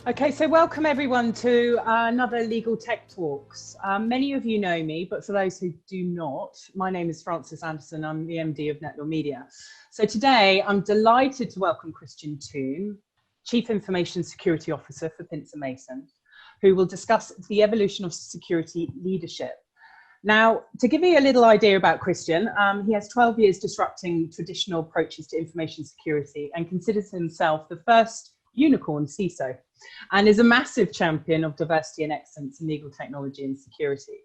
Okay, so welcome everyone to another LegalTech Talks. Many of you know me, but for those who do not, my name is Frances Anderson. I'm the MD of NetLaw Media. So today I'm delighted to welcome Christian Toon, Chief Information Security Officer for Pinsent, who will discuss the evolution of security leadership. Now, to give you a little idea about Christian, he has 12 years disrupting traditional approaches to information security and considers himself the first unicorn CISO, and is a massive champion of diversity and excellence in legal technology and security.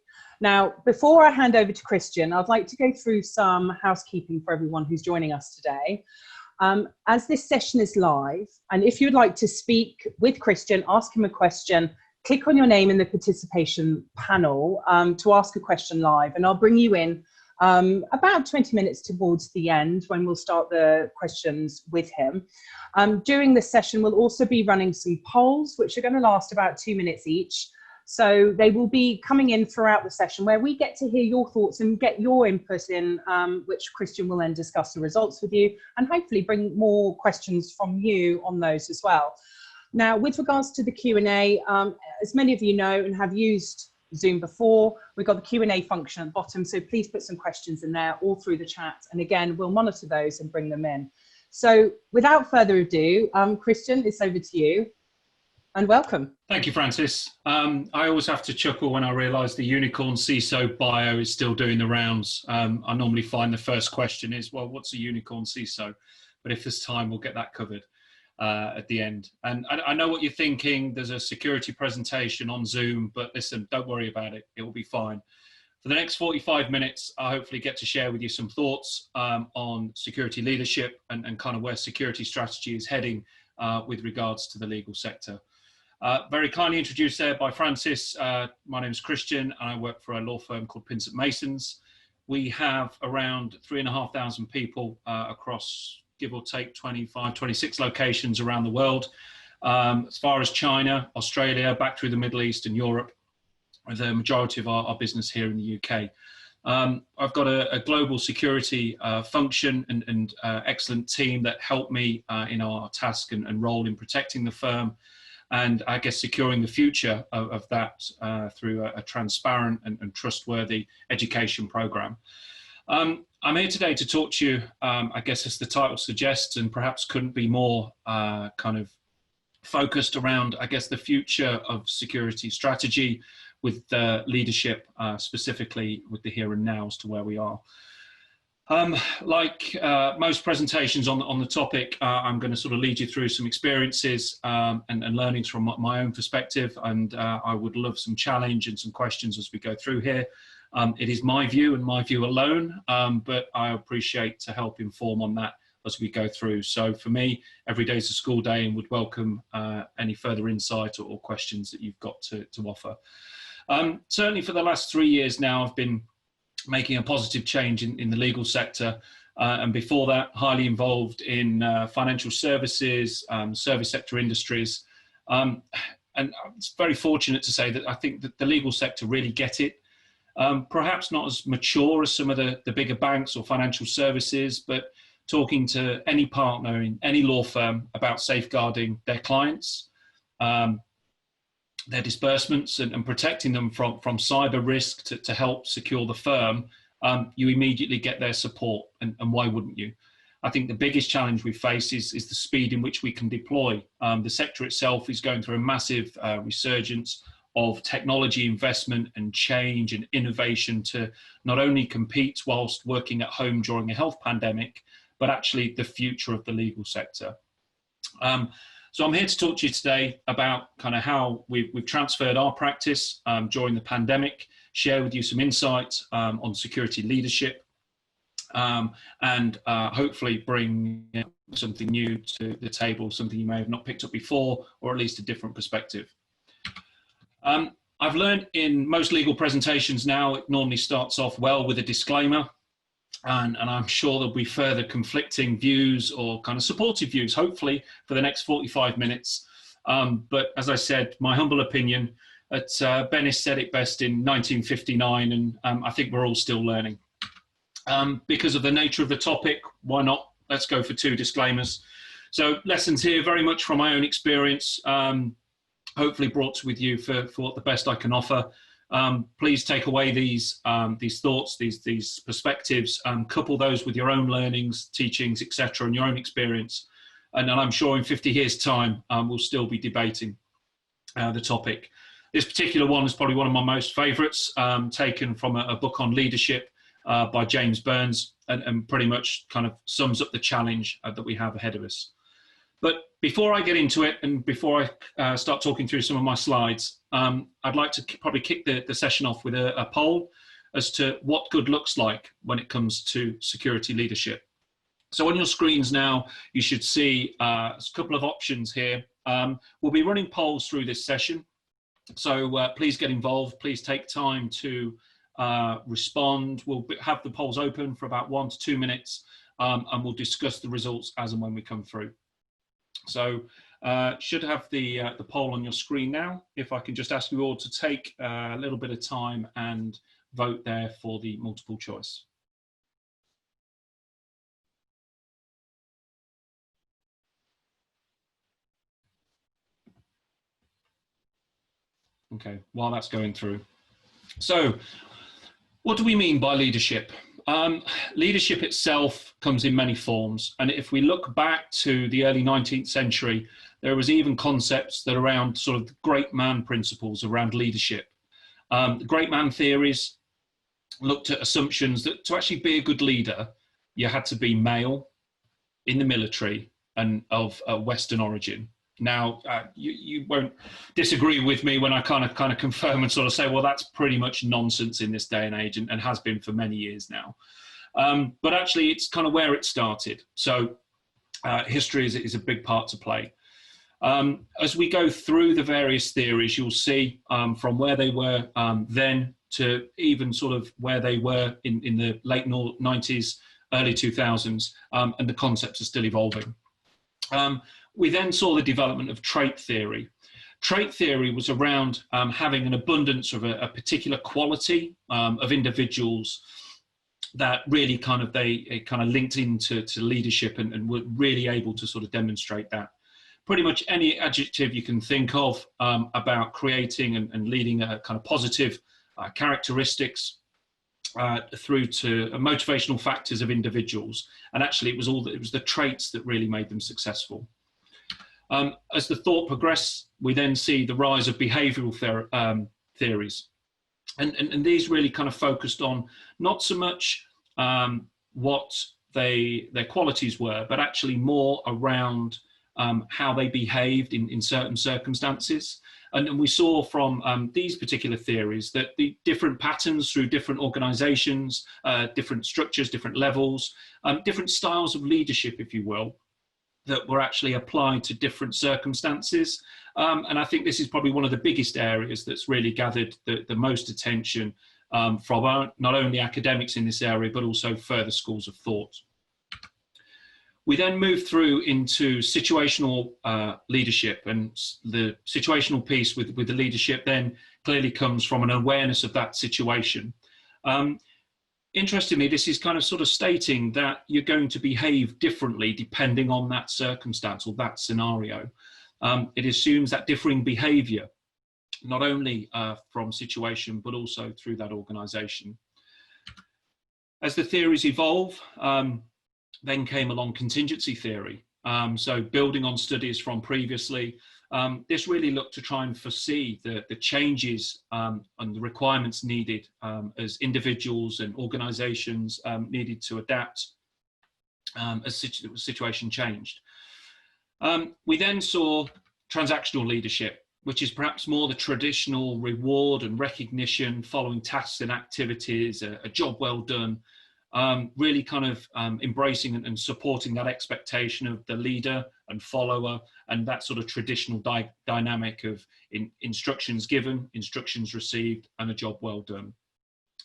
Now, before I hand over to Christian, I'd like to go through some housekeeping for everyone who's joining us today. As this session is live, and if you'd like to speak with Christian, ask him a question, click on your name in the participation panel to ask a question live, and I'll bring you in about 20 minutes towards the end when we'll start the questions with him. During this session, we'll also be running some polls, which are going to last about 2 minutes each. So they will be coming in throughout the session where we get to hear your thoughts and get your input in, which Christian will then discuss the results with you and hopefully bring more questions from you on those as well. Now, with regards to the Q&A, as many of you know and have used Zoom before, we've got the Q&A function at the bottom, so please put some questions in there all through the chat, and again we'll monitor those and bring them in. So without further ado, Christian, it's over to you, and welcome. Thank you, Francis. I always have to chuckle when I realise the unicorn CISO bio is still doing the rounds. I normally find the first question is, well, what's a unicorn CISO? But if there's time, we'll get that covered at the end. And I know what you're thinking. There's a security presentation on Zoom, but listen, don't worry about it. It will be fine. For the next 45 minutes, I hopefully get to share with you some thoughts on security leadership and kind of where security strategy is heading with regards to the legal sector. Very kindly introduced there by Francis. My name is Christian, and I work for a law firm called Pinsent. We have around 3,500 people across, give or take, 25, 26 locations around the world, as far as China, Australia, back through the Middle East and Europe, with the majority of our business here in the UK. I've got a global security function and excellent team that help me in our task and role in protecting the firm, and I guess securing the future of that through a transparent and trustworthy education program. I'm here today to talk to you, I guess as the title suggests, and perhaps couldn't be more kind of focused around, I guess, the future of security strategy with leadership, specifically with the here and now as to where we are. Like most presentations on the topic, I'm going to sort of lead you through some experiences and learnings from my own perspective, and I would love some challenge and some questions as we go through here. It is my view and my view alone, but I appreciate to help inform on that as we go through. So for me, every day is a school day, and would welcome any further insight or questions that you've got to offer. Certainly for the last 3 years now, I've been making a positive change in the legal sector. And before that, highly involved in financial services, service sector industries. And it's very fortunate to say that I think that the legal sector really get it. Perhaps not as mature as some of the bigger banks or financial services, but talking to any partner in any law firm about safeguarding their clients, their disbursements and protecting them from cyber risk to help secure the firm, you immediately get their support. And why wouldn't you? I think the biggest challenge we face is the speed in which we can deploy. The sector itself is going through a massive resurgence of technology investment and change and innovation to not only compete whilst working at home during a health pandemic, but actually the future of the legal sector. So I'm here to talk to you today about kind of how we've transferred our practice during the pandemic, share with you some insights on security leadership, and hopefully bring something new to the table, something you may have not picked up before, or at least a different perspective. I've learned in most legal presentations now, it normally starts off well with a disclaimer. And I'm sure there'll be further conflicting views or kind of supportive views, hopefully, for the next 45 minutes. But as I said, my humble opinion, Bennis said it best in 1959, and I think we're all still learning. Because of the nature of the topic, why not? Let's go for 2 disclaimers. So lessons here very much from my own experience. hopefully brought with you for what the best I can offer. Please take away these thoughts, these perspectives, couple those with your own learnings, teachings, etc., and your own experience. And I'm sure in 50 years' time, we'll still be debating the topic. This particular one is probably one of my most favourites, taken from a book on leadership by James Burns, and pretty much kind of sums up the challenge that we have ahead of us. But before I get into it, and before I start talking through some of my slides, I'd like to probably kick the session off with a poll as to what good looks like when it comes to security leadership. So on your screens now, you should see a couple of options here. We'll be running polls through this session. So please get involved. Please take time to respond. We'll have the polls open for about 1 to 2 minutes, and we'll discuss the results as and when we come through. So should have the poll on your screen now. If I can just ask you all to take a little bit of time and vote there for the multiple choice. Okay, while that's going through. So what do we mean by leadership? Leadership itself comes in many forms. And if we look back to the early 19th century, there was even concepts that around sort of the great man principles around leadership. The great man theories looked at assumptions that to actually be a good leader, you had to be male, in the military, and of Western origin. Now, you won't disagree with me when I kind of confirm and sort of say, well, that's pretty much nonsense in this day and age, and has been for many years now. But actually, it's kind of where it started. So history is a big part to play. As we go through the various theories, you'll see from where they were then to even sort of where they were in the late 90s, early 2000s, and the concepts are still evolving. We then saw the development of trait theory. Trait theory was around having an abundance of a particular quality of individuals that really kind of linked into leadership and were really able to sort of demonstrate that. Pretty much any adjective you can think of about creating and leading a kind of positive characteristics through to motivational factors of individuals. And actually it was the traits that really made them successful. As the thought progressed, we then see the rise of behavioral theories. And these really kind of focused on not so much what their qualities were, but actually more around how they behaved in certain circumstances. And we saw from these particular theories that the different patterns through different organizations, different structures, different levels, different styles of leadership, if you will, that were actually applied to different circumstances. And I think this is probably one of the biggest areas that's really gathered the most attention from not only academics in this area, but also further schools of thought. We then move through into situational leadership, and the situational piece with the leadership then clearly comes from an awareness of that situation. Interestingly, this is kind of sort of stating that you're going to behave differently depending on that circumstance or that scenario. It assumes that differing behavior, not only from situation, but also through that organization. As the theories evolve, then came along contingency theory. So building on studies from previously, this really looked to try and foresee the changes and the requirements needed as individuals and organizations needed to adapt as the situation changed. We then saw transactional leadership, which is perhaps more the traditional reward and recognition following tasks and activities, a job well done, really kind of embracing and supporting that expectation of the leader and follower, and that sort of traditional dynamic of instructions given, instructions received, and a job well done.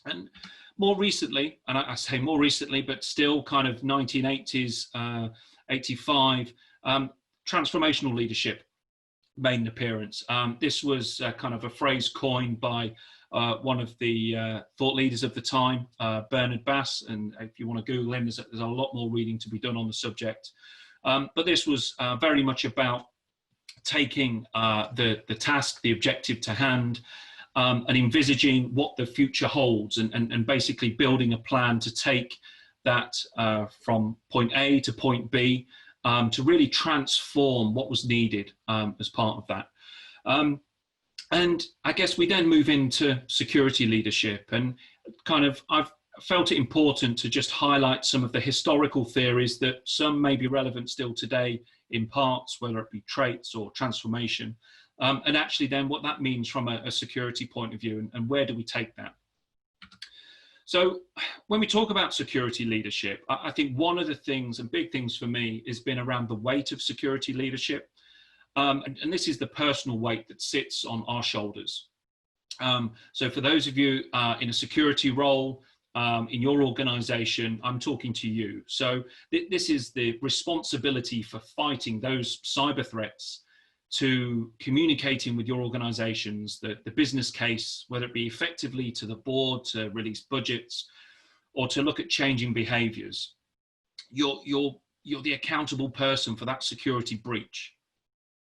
And more recently, and I say more recently, but still kind of 1980s, 85, transformational leadership made an appearance. This was kind of a phrase coined by one of the thought leaders of the time, Bernard Bass, and if you want to Google him, there's a lot more reading to be done on the subject. But this was very much about taking the task, the objective to hand, and envisaging what the future holds, and basically building a plan to take that from point A to point B, to really transform what was needed as part of that. And I guess we then move into security leadership, and kind of I've felt it important to just highlight some of the historical theories that some may be relevant still today in parts, whether it be traits or transformation, and actually then what that means from a security point of view, and where do we take that. So when we talk about security leadership, I think one of the things and big things for me has been around the weight of security leadership. And this is the personal weight that sits on our shoulders. So for those of you in a security role, in your organization, I'm talking to you. So this is the responsibility for fighting those cyber threats, to communicating with your organizations, the business case, whether it be effectively to the board to release budgets or to look at changing behaviors. You're the accountable person for that security breach.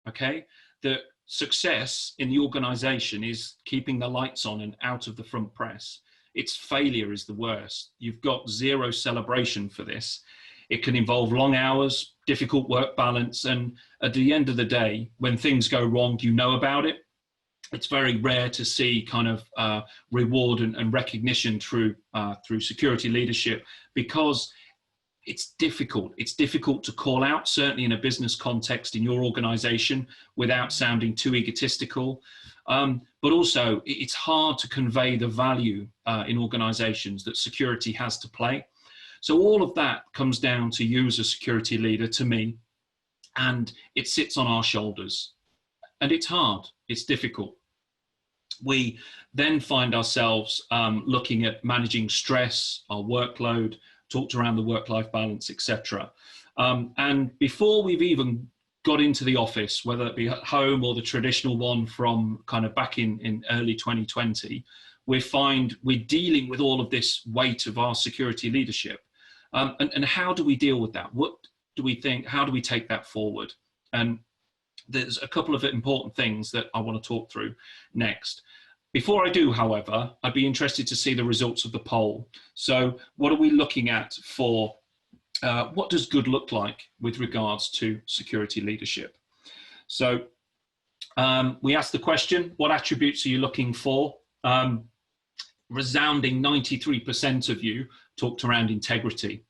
Okay, the success in the organization is keeping the lights on and out of the front press. Its failure is the worst. You've got zero celebration for this. It can involve long hours, difficult work balance, and at the end of the day, when things go wrong, you know about it. It's very rare to see kind of reward and recognition through security leadership, because it's difficult. It's difficult to call out, certainly in a business context in your organization, without sounding too egotistical. But also, it's hard to convey the value in organizations that security has to play. So all of that comes down to you as a security leader, to me, and it sits on our shoulders. And it's hard, it's difficult. We then find ourselves looking at managing stress, our workload, talked around the work-life balance, etc. And before we've even got into the office, whether it be at home or the traditional one from kind of back in early 2020, we're dealing with all of this weight of our security leadership. And how do we deal with that? What do we think? How do we take that forward? And there's a couple of important things that I want to talk through next. Before I do, however, I'd be interested to see the results of the poll. So what are we looking at for what does good look like with regards to security leadership? So we asked the question, what attributes are you looking for? Resounding 93% of you talked around integrity.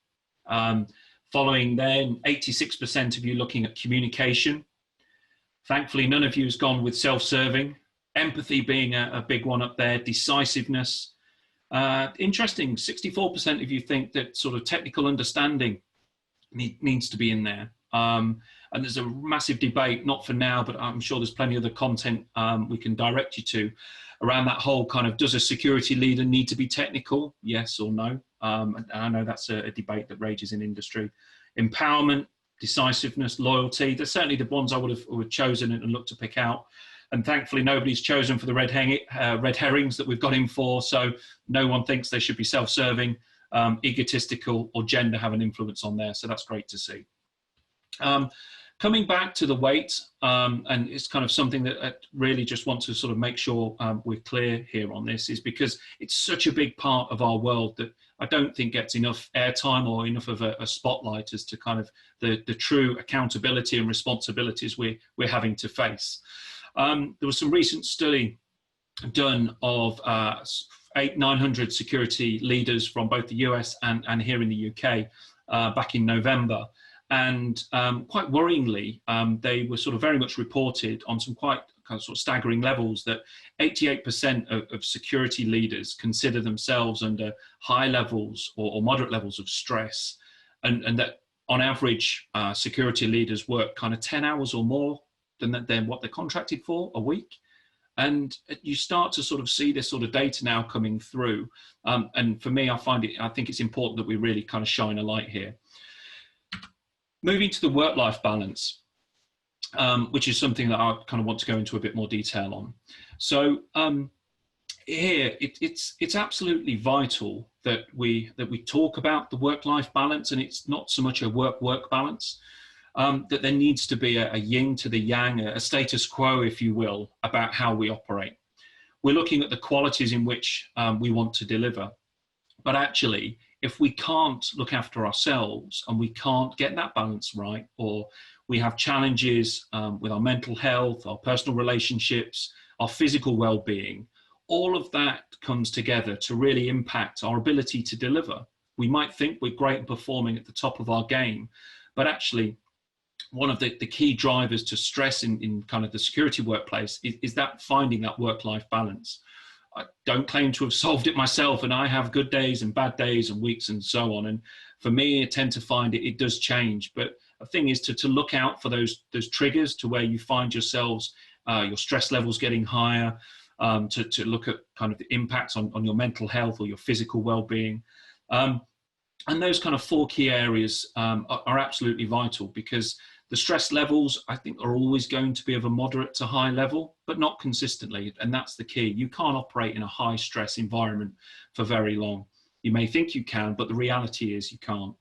Following then, 86% of you looking at communication. Thankfully, none of you has gone with self-serving. Empathy being a big one up there, decisiveness. Interesting, 64% of you think that sort of technical understanding needs to be in there. And there's a massive debate, not for now, but I'm sure there's plenty of other content we can direct you to around that whole kind of, does a security leader need to be technical? Yes or no? And I know that's a debate that rages in industry. Empowerment, decisiveness, loyalty, they're certainly the ones I would have chosen and looked to pick out. And thankfully, nobody's chosen for the red herrings that we've got in for. So no one thinks they should be self-serving, egotistical, or gender have an influence on there. So that's great to see. Coming back to the weight, and it's kind of something that I really just want to sort of make sure we're clear here on this, is because it's such a big part of our world that I don't think gets enough airtime or enough of a spotlight as to kind of the true accountability and responsibilities we're having to face. There was some recent study done of 900 security leaders from both the US and here in the UK back in November. And quite worryingly, they were sort of very much reported on some quite kind of sort of staggering levels that 88% of security leaders consider themselves under high levels or moderate levels of stress. And that on average, security leaders work kind of 10 hours or more than what they're contracted for a week. And you start to sort of see this sort of data now coming through. And for me, I think it's important that we really kind of shine a light here. Moving to the work-life balance, which is something that I kind of want to go into a bit more detail on. So here, it's absolutely vital that we talk about the work-life balance, and it's not so much a work-work balance. that there needs to be a yin to the yang, a status quo, if you will, about how we operate. We're looking at the qualities in which we want to deliver. But actually, if we can't look after ourselves and we can't get that balance right, or we have challenges with our mental health, our personal relationships, our physical well-being, all of that comes together to really impact our ability to deliver. We might think we're great and performing at the top of our game, but actually one of the key drivers to stress in kind of the security workplace is that finding that work-life balance. I don't claim to have solved it myself, and I have good days and bad days and weeks and so on. And for me, I tend to find it does change. But the thing is to look out for those triggers to where you find yourselves, your stress levels getting higher, to look at kind of the impacts on your mental health or your physical well-being. And those kind of 4 key areas are absolutely vital, because the stress levels, I think, are always going to be of a moderate to high level, but not consistently. And that's the key. You can't operate in a high stress environment for very long. You may think you can, but the reality is you can't.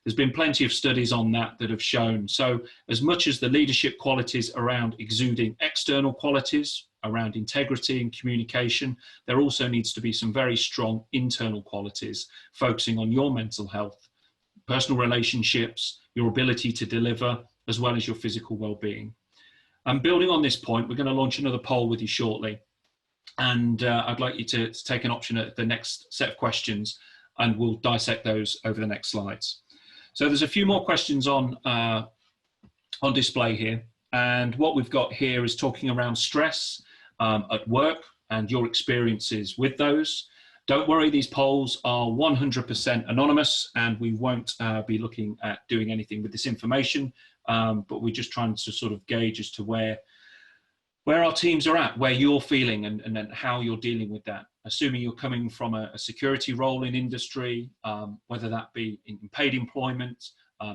There's been plenty of studies on that have shown. So as much as the leadership qualities around exuding external qualities, around integrity and communication, there also needs to be some very strong internal qualities focusing on your mental health, personal relationships, your ability to deliver, as well as your physical well-being. And building on this point, we're going to launch another poll with you shortly. And I'd like you to take an option at the next set of questions, and we'll dissect those over the next slides. So there's a few more questions on display here. And what we've got here is talking around stress at work and your experiences with those. Don't worry, these polls are 100% anonymous, and we won't be looking at doing anything with this information, but we're just trying to sort of gauge as to where our teams are at, where you're feeling, and then how you're dealing with that. Assuming you're coming from a security role in industry, whether that be in paid employment,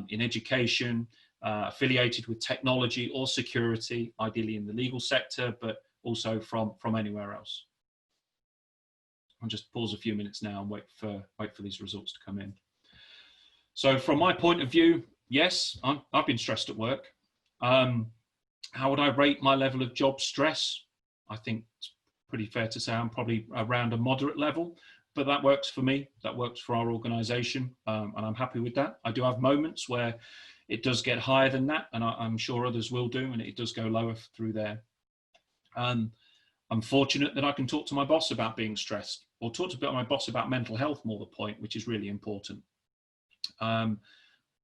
in education, affiliated with technology or security, ideally in the legal sector, but also from anywhere else. I'll just pause a few minutes now and wait for these results to come in. So from my point of view, yes, I've been stressed at work. How would I rate my level of job stress? I think it's pretty fair to say I'm probably around a moderate level, but that works for me. That works for our organization, and I'm happy with that. I do have moments where it does get higher than that, and I'm sure others will do, and it does go lower through there. I'm fortunate that I can talk to my boss about being stressed, or talk to my boss about mental health, more the point, which is really important.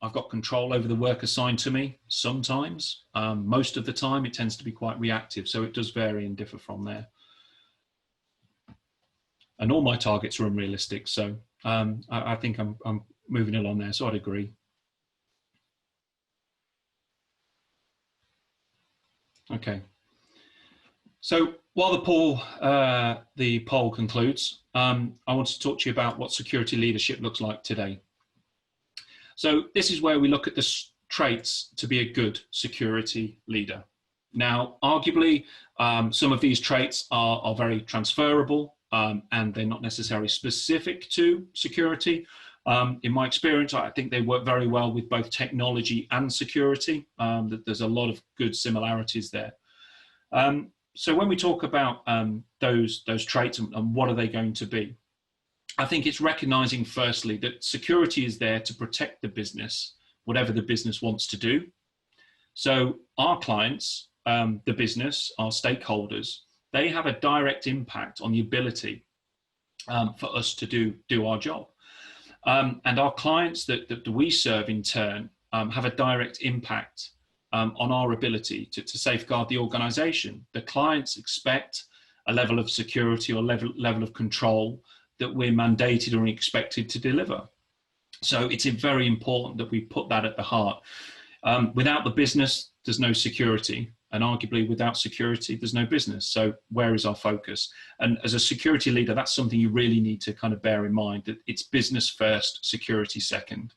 I've got control over the work assigned to me sometimes. Most of the time it tends to be quite reactive, so it does vary and differ from there. And all my targets are unrealistic, so I think I'm moving along there, so I'd agree. Okay. So while the poll concludes, I want to talk to you about what security leadership looks like today. So this is where we look at the traits to be a good security leader. Now, arguably, some of these traits are very transferable, and they're not necessarily specific to security. In my experience, I think they work very well with both technology and security. There's a lot of good similarities there. So when we talk about those traits and what are they going to be, I think it's recognizing firstly that security is there to protect the business, whatever the business wants to do. So our clients, the business, our stakeholders, they have a direct impact on the ability for us to do our job. And our clients that we serve in turn have a direct impact on our ability to safeguard the organization. The clients expect a level of security or level of control that we're mandated or expected to deliver. So it's very important that we put that at the heart. Without the business, there's no security. And arguably without security, there's no business. So where is our focus? And as a security leader, that's something you really need to kind of bear in mind, that it's business first, security second.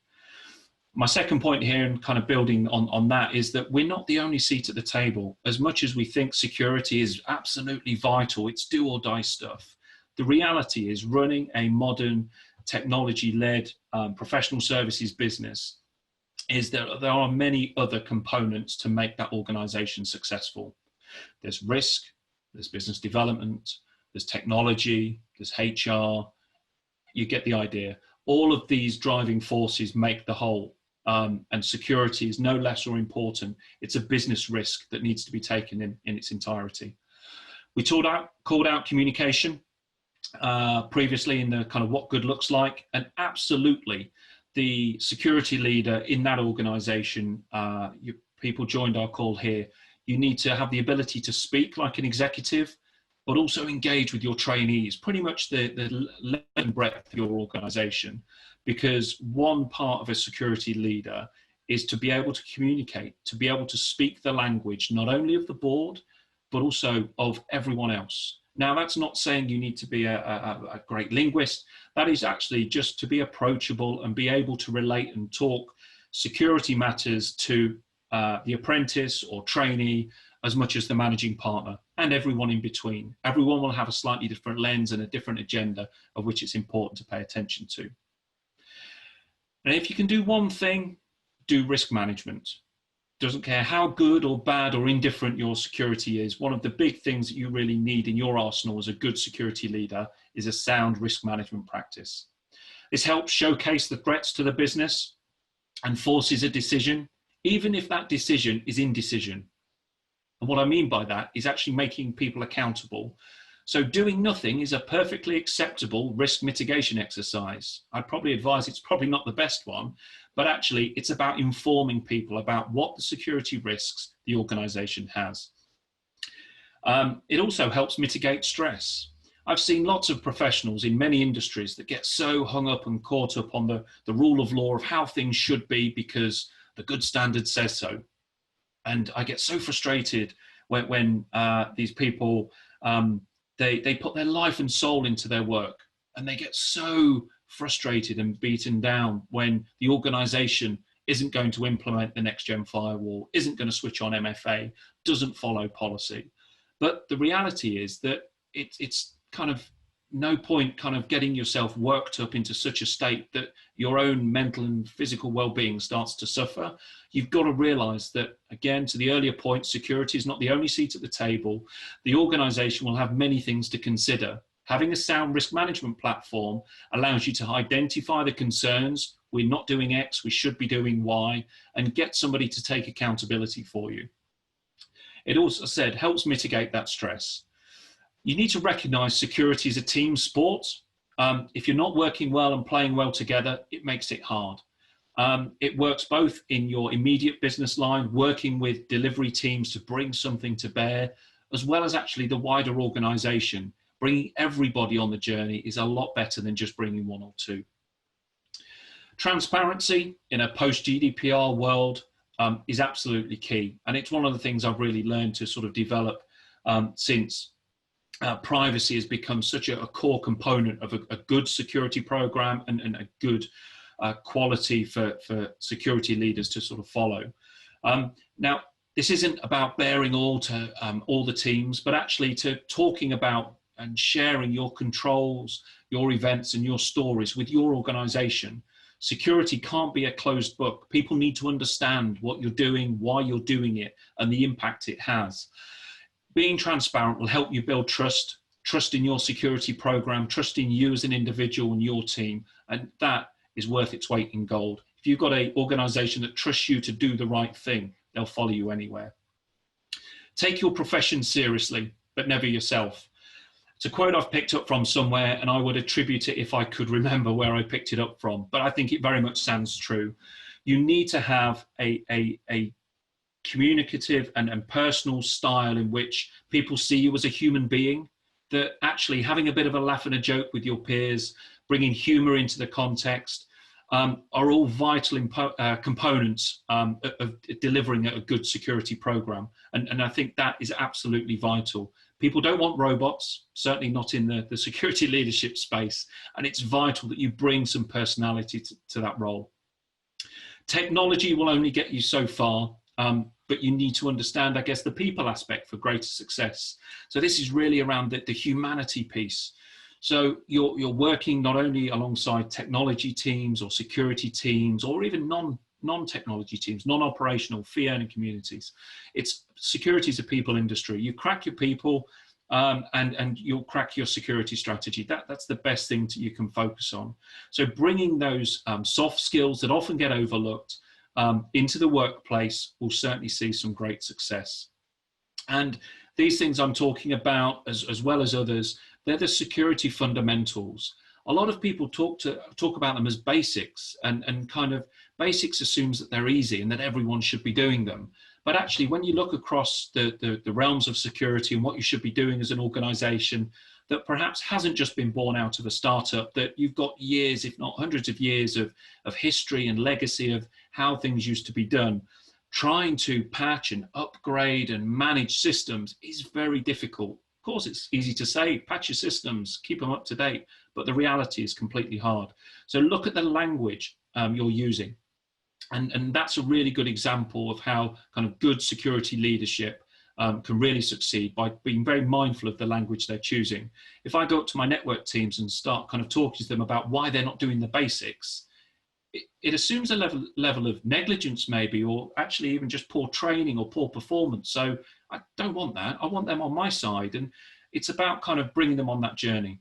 My second point here, and kind of building on that, is that we're not the only seat at the table. As much as we think security is absolutely vital, it's do or die stuff. The reality is running a modern technology-led professional services business is that there are many other components to make that organization successful. There's risk, there's business development, there's technology, there's HR. You get the idea. All of these driving forces make the whole, and security is no less or important. It's a business risk that needs to be taken in its entirety. We called out communication previously in the kind of what good looks like, and absolutely the security leader in that organization, people joined our call here, you need to have the ability to speak like an executive, but also engage with your trainees, pretty much the length and breadth of your organization, because one part of a security leader is to be able to communicate, to be able to speak the language, not only of the board, but also of everyone else. Now, that's not saying you need to be a great linguist. That is actually just to be approachable and be able to relate and talk security matters to the apprentice or trainee as much as the managing partner and everyone in between. Everyone will have a slightly different lens and a different agenda of which it's important to pay attention to. And if you can do one thing, do risk management. Doesn't care how good or bad or indifferent your security is. One of the big things that you really need in your arsenal as a good security leader is a sound risk management practice. This helps showcase the threats to the business and forces a decision, even if that decision is indecision. And what I mean by that is actually making people accountable. So doing nothing is a perfectly acceptable risk mitigation exercise. I'd probably advise it's probably not the best one, but actually it's about informing people about what the security risks the organization has. It also helps mitigate stress. I've seen lots of professionals in many industries that get so hung up and caught up on the rule of law of how things should be because the good standard says so. And I get so frustrated when these people, they put their life and soul into their work, and they get so frustrated and beaten down when the organization isn't going to implement the next gen firewall, isn't going to switch on MFA, doesn't follow policy. But the reality is that it's kind of no point kind of getting yourself worked up into such a state that your own mental and physical well-being starts to suffer. You've got to realize that, again, to the earlier point, security is not the only seat at the table. The organization will have many things to consider. Having a sound risk management platform allows you to identify the concerns. We're not doing X, we should be doing Y, and get somebody to take accountability for you. It also said helps mitigate that stress. You need to recognize security is a team sport. If you're not working well and playing well together, it makes it hard. It works both in your immediate business line, working with delivery teams to bring something to bear, as well as actually the wider organization. Bringing everybody on the journey is a lot better than just bringing one or two. Transparency in a post-GDPR world is absolutely key. And it's one of the things I've really learned to sort of develop since privacy has become such a core component of a good security program and a good quality for security leaders to sort of follow. Now, this isn't about bearing all to all the teams, but actually to talking about and sharing your controls, your events and your stories with your organization. Security can't be a closed book. People need to understand what you're doing, why you're doing it, and the impact it has. Being transparent will help you build trust in your security program, trust in you as an individual and your team, and that is worth its weight in gold. If you've got an organization that trusts you to do the right thing, they'll follow you anywhere. Take your profession seriously, but never yourself. It's a quote I've picked up from somewhere, and I would attribute it if I could remember where I picked it up from, but I think it very much stands true. You need to have a communicative and personal style in which people see you as a human being, that actually having a bit of a laugh and a joke with your peers, bringing humor into the context, are all vital components of delivering a good security program. And I think that is absolutely vital. People don't want robots, certainly not in the security leadership space. And it's vital that you bring some personality to that role. Technology will only get you so far, but you need to understand, I guess, the people aspect for greater success. So this is really around the humanity piece. So you're working not only alongside technology teams or security teams or even non-technology teams, non-operational, fee-earning communities. It's security is a people industry. You crack your people, and you'll crack your security strategy. That's the best thing you can focus on. So bringing those soft skills that often get overlooked into the workplace will certainly see some great success. And these things I'm talking about, as well as others, they're the security fundamentals. A lot of people talk about them as basics, and kind of basics assumes that they're easy and that everyone should be doing them. But actually, when you look across the realms of security and what you should be doing as an organization that perhaps hasn't just been born out of a startup, that you've got years, if not hundreds of years of history and legacy of how things used to be done, trying to patch and upgrade and manage systems is very difficult. Of course, it's easy to say, patch your systems, keep them up to date, but the reality is completely hard. So look at the language you're using. And that's a really good example of how kind of good security leadership can really succeed, by being very mindful of the language they're choosing. If I go up to my network teams and start kind of talking to them about why they're not doing the basics, it assumes a level of negligence maybe, or actually even just poor training or poor performance. So I don't want that. I want them on my side. And it's about kind of bringing them on that journey.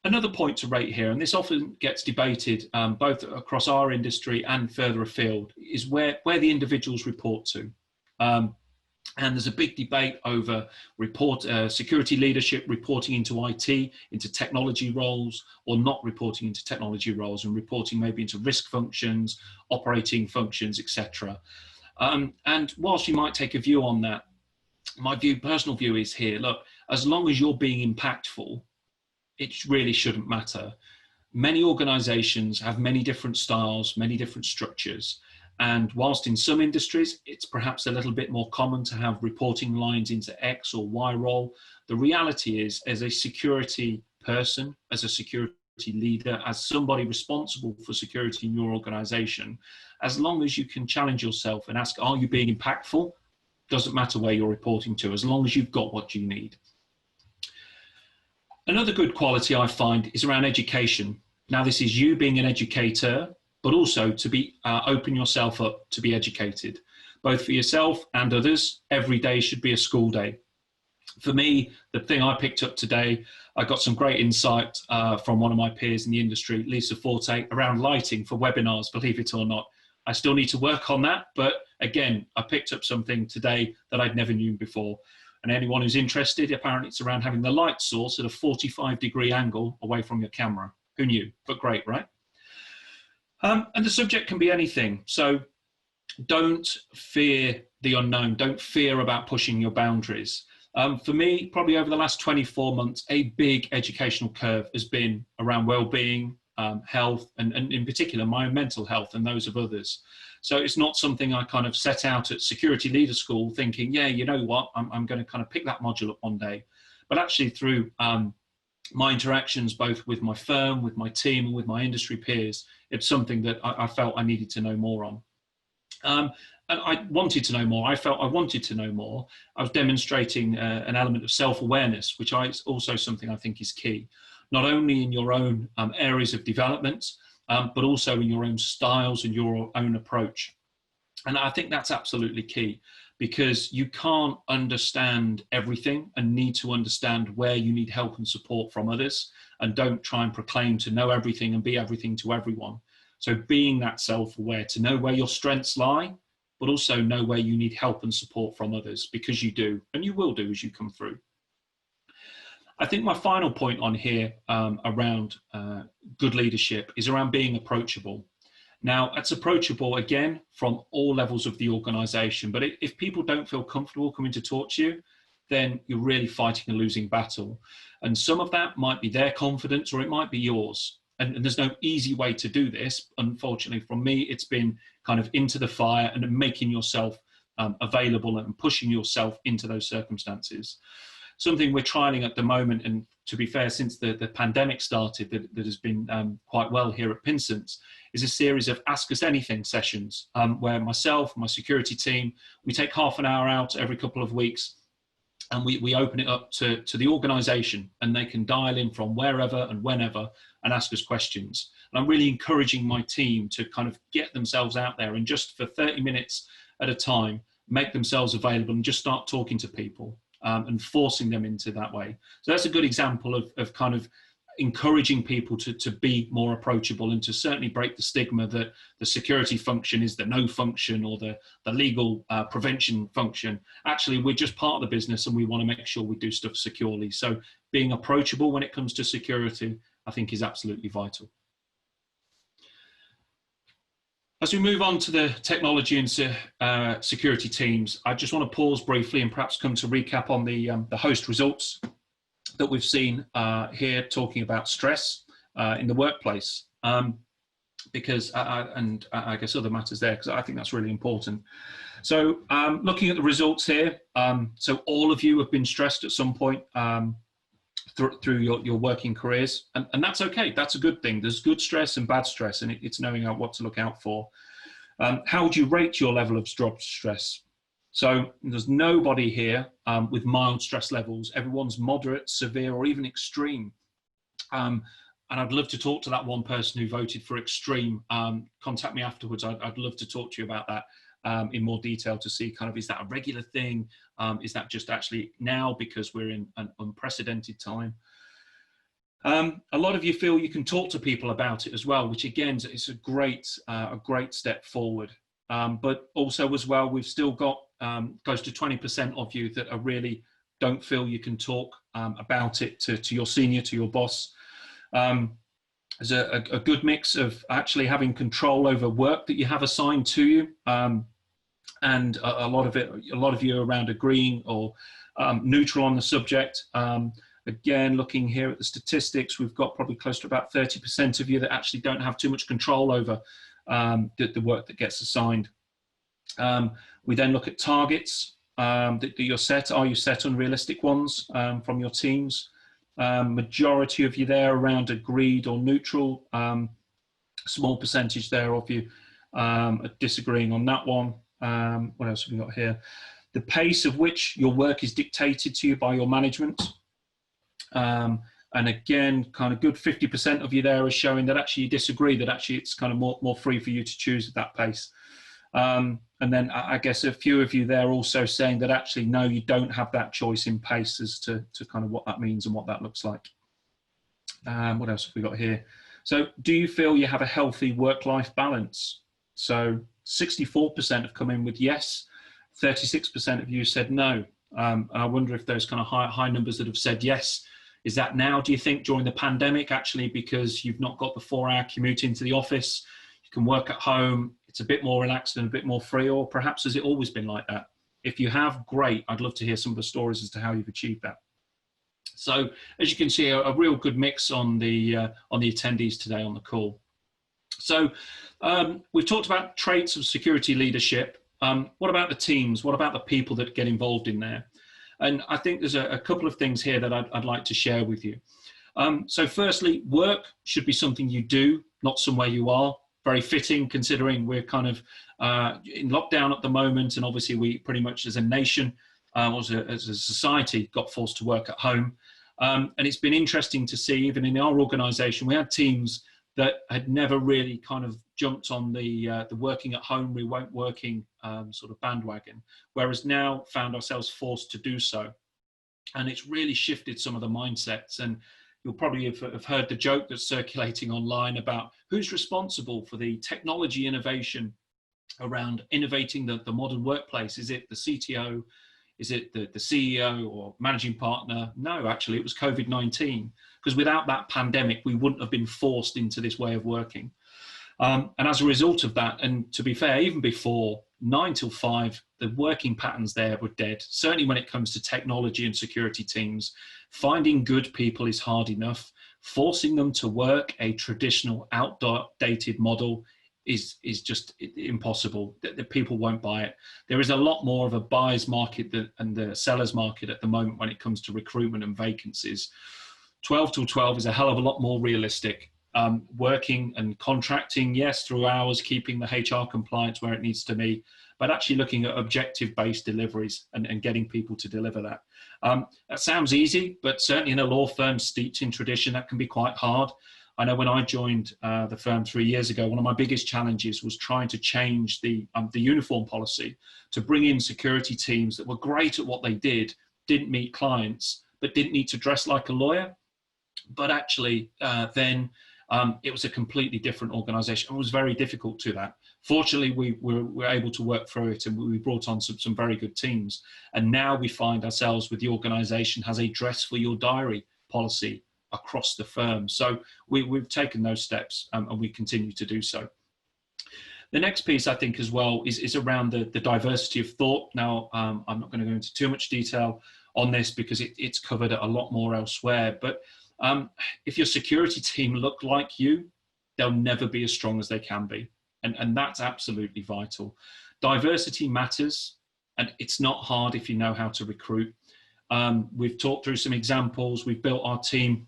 Another point to rate here, and this often gets debated both across our industry and further afield, is where the individuals report to. And there's a big debate over security leadership reporting into IT, into technology roles, or not reporting into technology roles, and reporting maybe into risk functions, operating functions, etc. And whilst you might take a view on that, my personal view is here, look, as long as you're being impactful, it really shouldn't matter. Many organizations have many different styles, many different structures. And whilst in some industries, it's perhaps a little bit more common to have reporting lines into X or Y role, the reality is, as a security person, as a security leader, as somebody responsible for security in your organization, as long as you can challenge yourself and ask, are you being impactful? Doesn't matter where you're reporting to, as long as you've got what you need. Another good quality I find is around education. Now, this is you being an educator, but also to be open yourself up to be educated, both for yourself and others. Every day should be a school day. For me, the thing I picked up today, I got some great insight from one of my peers in the industry, Lisa Forte, around lighting for webinars, believe it or not. I still need to work on that, but again, I picked up something today that I'd never knew before. And anyone who's interested, apparently it's around having the light source at a 45-degree angle away from your camera. Who knew? But great, right? And the subject can be anything. So don't fear the unknown. Don't fear about pushing your boundaries. For me, probably over the last 24 months, a big educational curve has been around well-being, health, and in particular, my mental health and those of others. So it's not something I kind of set out at Security Leader School thinking, yeah, you know what, I'm going to kind of pick that module up one day. But actually through my interactions, both with my firm, with my team, and with my industry peers, it's something that I felt I needed to know more on. And I wanted to know more. I felt I wanted to know more. I was demonstrating an element of self-awareness, which is also something I think is key, not only in your own areas of development, but also in your own styles and your own approach. And I think that's absolutely key, because you can't understand everything and need to understand where you need help and support from others, and don't try and proclaim to know everything and be everything to everyone. So being that self-aware, to know where your strengths lie, but also know where you need help and support from others, because you do, and you will do as you come through. I think my final point on here around good leadership is around being approachable. Now, it's approachable, again, from all levels of the organization, but if people don't feel comfortable coming to talk to you, then you're really fighting a losing battle. And some of that might be their confidence, or it might be yours. And there's no easy way to do this. Unfortunately, from me, it's been kind of into the fire and making yourself available and pushing yourself into those circumstances. Something we're trialing at the moment, and to be fair, since the pandemic started, that has been quite well here at Pinsent, is a series of Ask Us Anything sessions, where myself, my security team, we take half an hour out every couple of weeks, and we open it up to the organization, and they can dial in from wherever and whenever and ask us questions. And I'm really encouraging my team to kind of get themselves out there and just for 30 minutes at a time, make themselves available and just start talking to people and forcing them into that way. So that's a good example of kind of encouraging people to be more approachable and to certainly break the stigma that the security function is the no function or the legal prevention function. Actually, we're just part of the business and we want to make sure we do stuff securely. So being approachable when it comes to security, I think, is absolutely vital. As we move on to the technology and security teams, I just want to pause briefly and perhaps come to recap on the host results that we've seen here, talking about stress in the workplace, because and I guess other matters there, because I think that's really important. So looking at the results here, so all of you have been stressed at some point through your working careers, and that's okay. That's a good thing. There's good stress and bad stress, and it's knowing what to look out for. How would you rate your level of job stress? So there's nobody here with mild stress levels. Everyone's moderate, severe, or even extreme. And I'd love to talk to that one person who voted for extreme. Contact me afterwards. I'd love to talk to you about that in more detail to see kind of, is that a regular thing? Is that just actually now because we're in an unprecedented time? A lot of you feel you can talk to people about it as well, which again is a great step forward. But also as well, we've still got close to 20% of you that are really don't feel you can talk about it to your senior, to your boss. There's a good mix of actually having control over work that you have assigned to you, and a lot of you are around agreeing or neutral on the subject. Again, looking here at the statistics, we've got probably close to about 30% of you that actually don't have too much control over the work that gets assigned. We then look at targets that you're set. Are you set unrealistic ones from your teams? Majority of you there around agreed or neutral. Small percentage there of you are disagreeing on that one. What else have we got here? The pace of which your work is dictated to you by your management. And again, kind of good 50% of you there is showing that actually you disagree, that actually it's kind of more free for you to choose at that pace. And then I guess a few of you there also saying that actually, no, you don't have that choice in pace as to kind of what that means and what that looks like. What else have we got here? So do you feel you have a healthy work-life balance? So 64% have come in with yes, 36% of you said no. And I wonder if there's kind of high numbers that have said yes. Is that now, do you think, during the pandemic, actually, because you've not got the 4-hour commute into the office, you can work at home, it's a bit more relaxed and a bit more free, or perhaps has it always been like that? If you have, great. I'd love to hear some of the stories as to how you've achieved that. So as you can see, a real good mix on the attendees today on the call. So we've talked about traits of security leadership. What about the teams? What about the people that get involved in there? And I think there's a couple of things here that I'd like to share with you. So firstly, work should be something you do, not somewhere you are. Very fitting, considering we're kind of in lockdown at the moment, and obviously we pretty much as a nation, as a society, got forced to work at home. And it's been interesting to see, even in our organisation, we had teams that had never really kind of jumped on the working at home, remote working sort of bandwagon, whereas now found ourselves forced to do so. And it's really shifted some of the mindsets. And you'll probably have heard the joke that's circulating online about who's responsible for the technology innovation around innovating the modern workplace. Is it the CTO? Is it the CEO or managing partner? No, actually, it was COVID-19, because without that pandemic, we wouldn't have been forced into this way of working. And as a result of that, and to be fair, even before 9 till 5, the working patterns there were dead. Certainly when it comes to technology and security teams, finding good people is hard enough. Forcing them to work a traditional outdated model is just impossible. The people won't buy it. There is a lot more of a buyer's market and the seller's market at the moment when it comes to recruitment and vacancies. 12 till 12 is a hell of a lot more realistic. Working and contracting, yes, through hours, keeping the HR compliance where it needs to be, but actually looking at objective-based deliveries and getting people to deliver that. That sounds easy, but certainly in a law firm steeped in tradition, that can be quite hard. I know when I joined the firm 3 years ago, one of my biggest challenges was trying to change the uniform policy to bring in security teams that were great at what they did, didn't meet clients, but didn't need to dress like a lawyer. But actually then it was a completely different organization. It was very difficult to that. Fortunately, we were able to work through it, and we brought on some very good teams. And now we find ourselves with the organization has a dress for your diary policy across the firm. So we've taken those steps, and we continue to do so. The next piece, I think, as well, is around the diversity of thought. Now, I'm not going to go into too much detail on this because it's covered a lot more elsewhere. But if your security team look like you, they'll never be as strong as they can be. And that's absolutely vital. Diversity matters, and it's not hard if you know how to recruit. We've talked through some examples. We've built our team.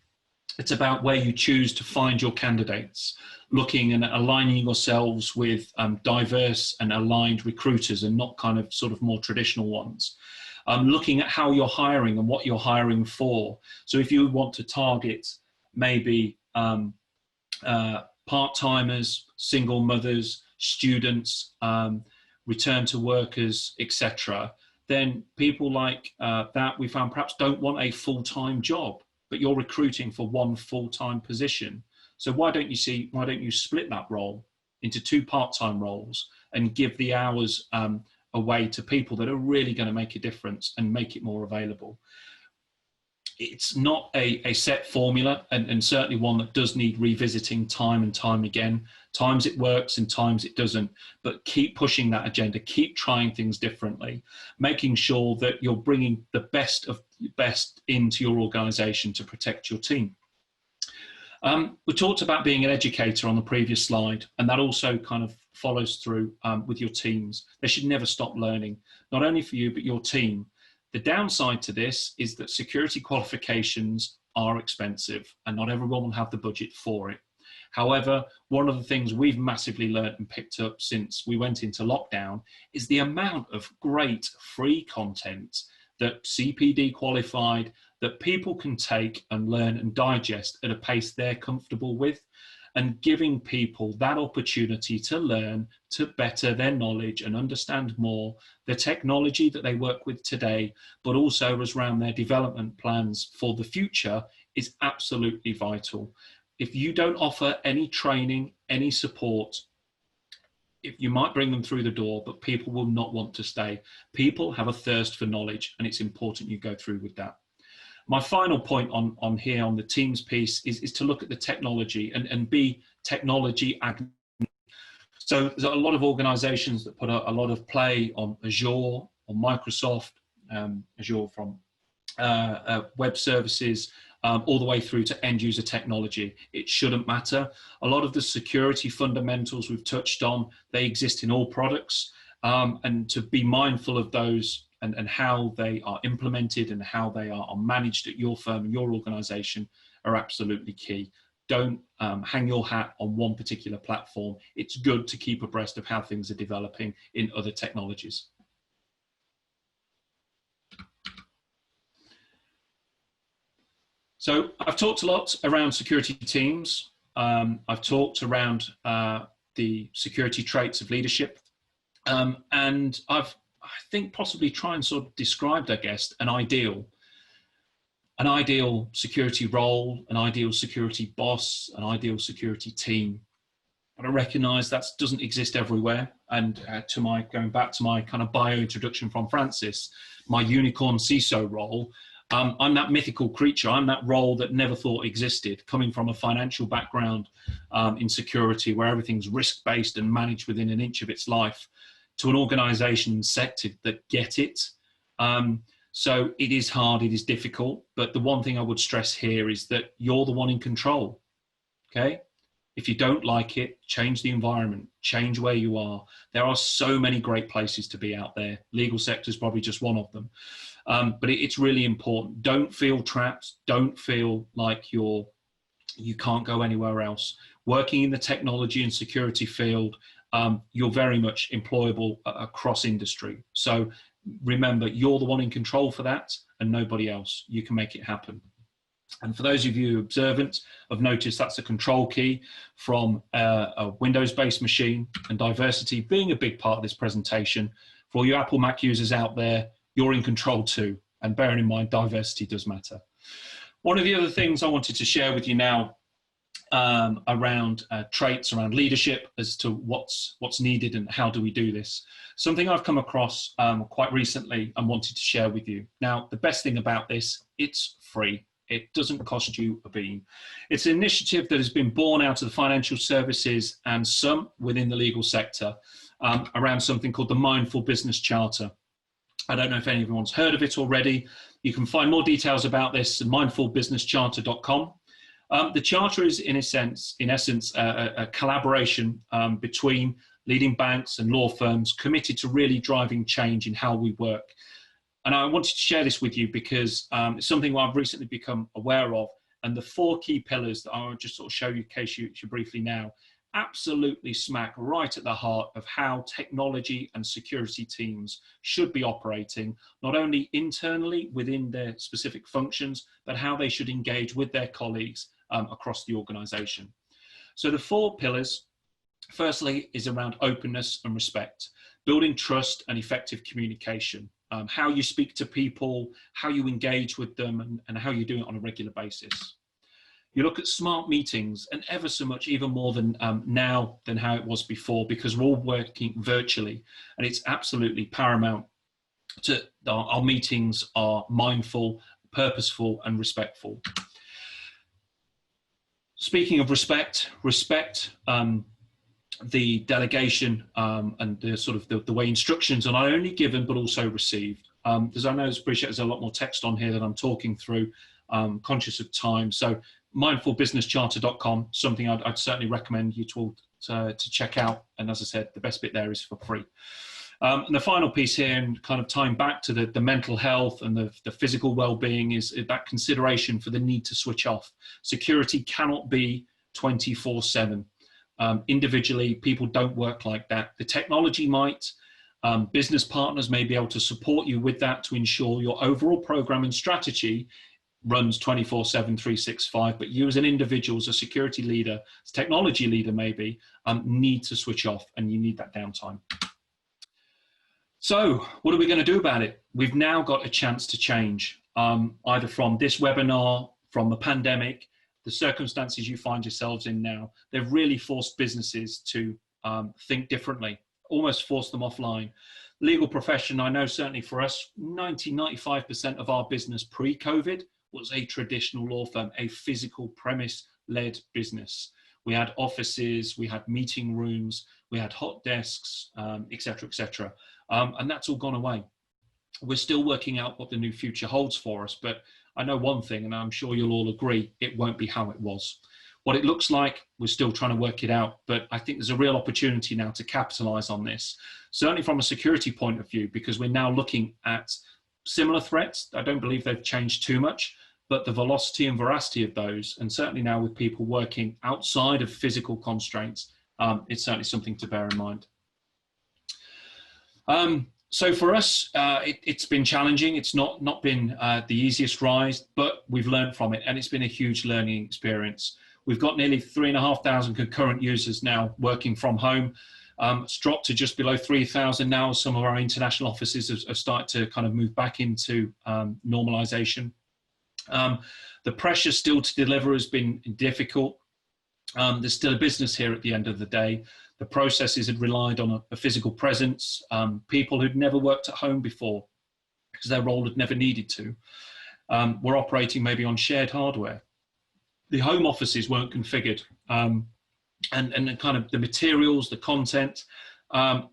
It's about where you choose to find your candidates, looking and aligning yourselves with diverse and aligned recruiters and not kind of sort of more traditional ones. Looking at how you're hiring and what you're hiring for. So if you want to target maybe part-timers, single mothers, students, return to workers, etc., then people like that we found perhaps don't want a full-time job, but you're recruiting for one full-time position. So why don't you split that role into 2 part-time roles and give the hours away to people that are really going to make a difference and make it more available? It's not a set formula, and certainly one that does need revisiting time and time again. Times it works and times it doesn't, but keep pushing that agenda, keep trying things differently, making sure that you're bringing the best of the best into your organization to protect your team. We talked about being an educator on the previous slide, and that also kind of follows through with your teams. They should never stop learning, not only for you, but your team. The downside to this is that security qualifications are expensive and not everyone will have the budget for it. However, one of the things we've massively learned and picked up since we went into lockdown is the amount of great free content that CPD qualified, that people can take and learn and digest at a pace they're comfortable with, and giving people that opportunity to learn, to better their knowledge and understand more the technology that they work with today, but also as around their development plans for the future is absolutely vital. If you don't offer any training, any support, if you might bring them through the door, but people will not want to stay. People have a thirst for knowledge, and it's important you go through with that. My final point on here on the teams piece is to look at the technology and be technology agnostic. So there's a lot of organizations that put a lot of play on Azure or Microsoft, Azure from web services, all the way through to end user technology. It shouldn't matter. A lot of the security fundamentals we've touched on, they exist in all products, and to be mindful of those and how they are implemented and how they are managed at your firm and your organization are absolutely key. Don't hang your hat on one particular platform. It's good to keep abreast of how things are developing in other technologies. So I've talked a lot around security teams. I've talked around the security traits of leadership. And I think possibly try and sort of described, I guess, an ideal security role, an ideal security boss, an ideal security team. But I recognize that doesn't exist everywhere. And going back to my kind of bio introduction from Francis, my unicorn CISO role, I'm that mythical creature. I'm that role that never thought existed, coming from a financial background in security where everything's risk-based and managed within an inch of its life, to an organization and sector that get it. So it is hard, it is difficult, but the one thing I would stress here is that you're the one in control, okay? If you don't like it, change the environment, change where you are. There are so many great places to be out there. Legal sector is probably just one of them. But it's really important. Don't feel trapped. Don't feel like you can't go anywhere else. Working in the technology and security field, you're very much employable across industry. So remember, you're the one in control for that and nobody else. You can make it happen. And for those of you observant, I've noticed that's a control key from a Windows-based machine, and diversity being a big part of this presentation. For all you Apple Mac users out there, you're in control too. And bearing in mind, diversity does matter. One of the other things I wanted to share with you now around traits, around leadership, as to what's needed and how do we do this. Something I've come across quite recently and wanted to share with you. Now, the best thing about this, it's free. It doesn't cost you a bean. It's an initiative that has been born out of the financial services and some within the legal sector around something called the Mindful Business Charter. I don't know if anyone's heard of it already. You can find more details about this at mindfulbusinesscharter.com. The charter is, in essence, a collaboration between leading banks and law firms committed to really driving change in how we work. And I wanted to share this with you because it's something I've recently become aware of. And the 4 key pillars that I will just sort of show you in case you briefly now, absolutely smack right at the heart of how technology and security teams should be operating, not only internally within their specific functions, but how they should engage with their colleagues across the organization. So the 4 pillars, firstly, is around openness and respect, building trust and effective communication, how you speak to people, how you engage with them, and how you do it on a regular basis. You look at smart meetings, and ever so much, even more than now than how it was before, because we're all working virtually, and it's absolutely paramount to our meetings are mindful, purposeful, and respectful. Speaking of respect, the delegation and the sort of the way instructions are not only given but also received. As I know, appreciate there's a lot more text on here that I'm talking through, conscious of time. So mindfulbusinesscharter.com, something I'd certainly recommend you to check out. And as I said, the best bit there is for free. And the final piece here, and kind of tying back to the mental health and the physical well-being, is that consideration for the need to switch off. Security cannot be 24/7. Individually, people don't work like that. The technology might, business partners may be able to support you with that to ensure your overall program and strategy runs 24/7, 365, but you as an individual, as a security leader, as a technology leader maybe, need to switch off, and you need that downtime. So what are we going to do about it? We've now got a chance to change, either from this webinar, from the pandemic, the circumstances you find yourselves in now. They've really forced businesses to think differently, almost forced them offline. Legal profession, I know certainly for us, 95% of our business pre-COVID was a traditional law firm, a physical premise-led business. We had offices, we had meeting rooms, we had hot desks, et cetera, et cetera. And that's all gone away. We're still working out what the new future holds for us, but I know one thing, and I'm sure you'll all agree, it won't be how it was. What it looks like, we're still trying to work it out, but I think there's a real opportunity now to capitalize on this, certainly from a security point of view, because we're now looking at similar threats. I don't believe they've changed too much, but the velocity and veracity of those, and certainly now with people working outside of physical constraints, it's certainly something to bear in mind. So for us, it's been challenging. It's not been the easiest rise, but we've learned from it, and it's been a huge learning experience. We've got nearly 3,500 concurrent users now working from home. It's dropped to just below 3,000 now. Some of our international offices have started to kind of move back into normalization. The pressure still to deliver has been difficult. There's still a business here at the end of the day. The processes had relied on a physical presence, people who'd never worked at home before because their role had never needed to. Were operating maybe on shared hardware. The home offices weren't configured, and the kind of the materials, the content,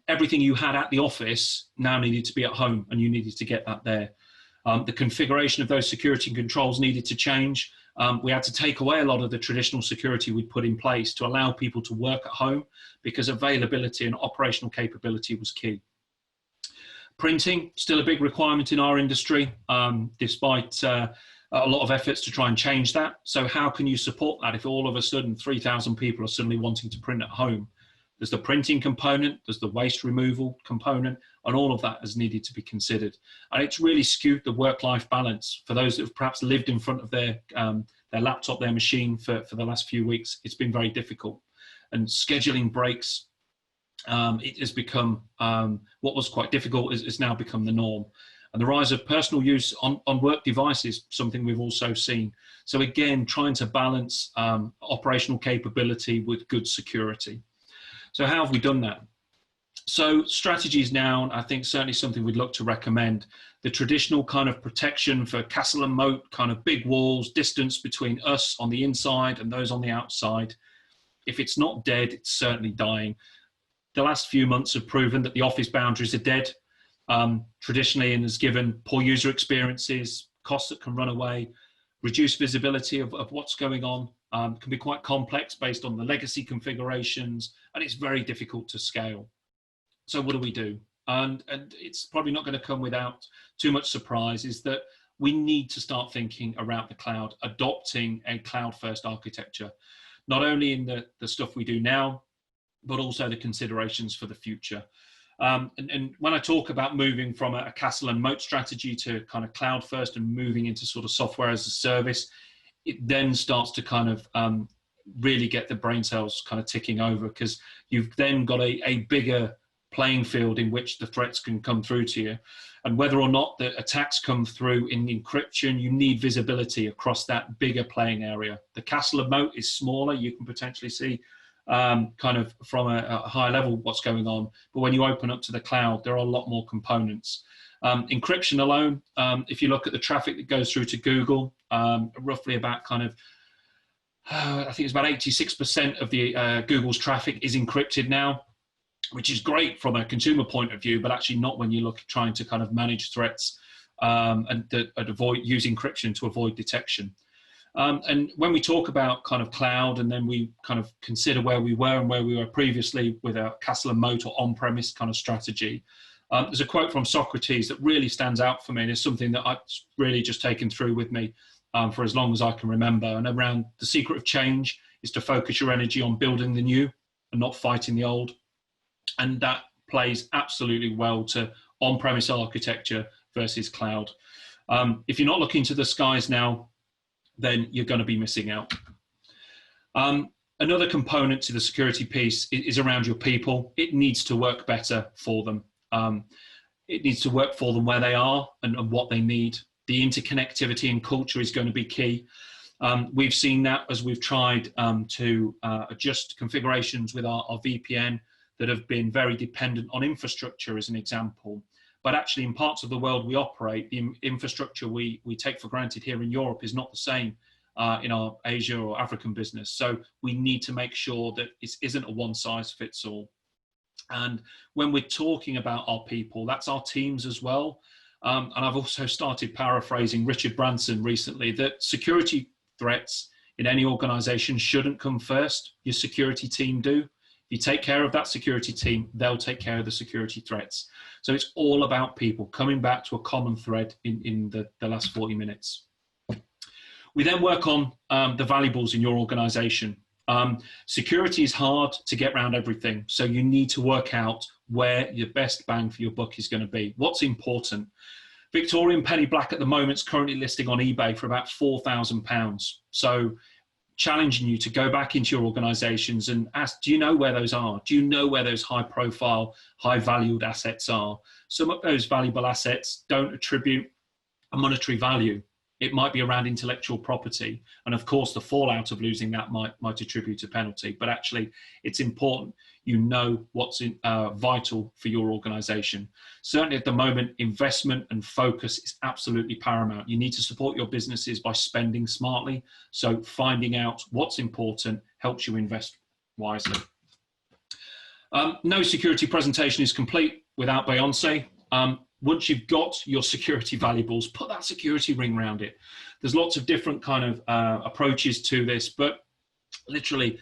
everything you had at the office now needed to be at home, and you needed to get that there. The configuration of those security controls needed to change. We had to take away a lot of the traditional security we'd put in place to allow people to work at home, because availability and operational capability was key. Printing, still a big requirement in our industry, despite a lot of efforts to try and change that. So how can you support that if all of a sudden 3,000 people are suddenly wanting to print at home? There's the printing component, there's the waste removal component, and all of that has needed to be considered. And it's really skewed the work-life balance for those that have perhaps lived in front of their laptop, their machine for the last few weeks. It's been very difficult. And scheduling breaks, it has become, what was quite difficult is now become the norm. And the rise of personal use on work devices, something we've also seen. So again, trying to balance operational capability with good security. So how have we done that? So strategies now, I think certainly something we'd look to recommend. The traditional kind of protection for castle and moat, kind of big walls, distance between us on the inside and those on the outside. If it's not dead, it's certainly dying. The last few months have proven that the office boundaries are dead. Traditionally, and has given poor user experiences, costs that can run away, reduced visibility of what's going on, can be quite complex based on the legacy configurations, and it's very difficult to scale. So what do we do? And it's probably not going to come without too much surprise, is that we need to start thinking around the cloud, adopting a cloud-first architecture, not only in the stuff we do now, but also the considerations for the future. And when I talk about moving from a castle and moat strategy to kind of cloud first and moving into sort of software as a service, it then starts to kind of really get the brain cells kind of ticking over, because you've then got a bigger playing field in which the threats can come through to you. And whether or not the attacks come through in encryption, you need visibility across that bigger playing area. The castle and moat is smaller. You can potentially see kind of from a higher level what's going on, but when you open up to the cloud, there are a lot more components. Encryption alone, if you look at the traffic that goes through to Google, roughly about kind of I think it's about 86% of the Google's traffic is encrypted now, which is great from a consumer point of view, but actually not when you look at trying to kind of manage threats and use encryption to avoid detection. And when we talk about kind of cloud, and then we kind of consider where we were and where we were previously with our castle and moat or on-premise kind of strategy, there's a quote from Socrates that really stands out for me, and it's something that I've really just taken through with me for as long as I can remember. And around the secret of change is to focus your energy on building the new and not fighting the old. And that plays absolutely well to on-premise architecture versus cloud. If you're not looking to the skies now, then you're going to be missing out. Another component to the security piece is around your people. It needs to work better for them. It needs to work for them where they are and what they need. The interconnectivity and culture is going to be key. We've seen that as we've tried to adjust configurations with our VPN that have been very dependent on infrastructure, as an example. But actually, in parts of the world we operate, the infrastructure we take for granted here in Europe is not the same in our Asia or African business. So we need to make sure that it isn't a one-size-fits-all. And when we're talking about our people, that's our teams as well. And I've also started paraphrasing Richard Branson recently, that security threats in any organization shouldn't come first. Your security team do. If you take care of that security team, they'll take care of the security threats. So it's all about people, coming back to a common thread in the last 40 minutes. We then work on the valuables in your organization. Security is hard to get around everything. So you need to work out where your best bang for your buck is going to be. What's important? Victorian penny black at the moment is currently listing on eBay for about £4,000. So challenging you to go back into your organizations and ask, do you know where those are? Do you know where those high profile, high valued assets are? Some of those valuable assets don't attribute a monetary value. It might be around intellectual property. And of course, the fallout of losing that might attribute a penalty. But actually, it's important you know what's vital for your organization. Certainly at the moment, investment and focus is absolutely paramount. You need to support your businesses by spending smartly. So finding out what's important helps you invest wisely. No security presentation is complete without Beyonce. Once you've got your security valuables, put that security ring around it. There's lots of different kind of approaches to this, but literally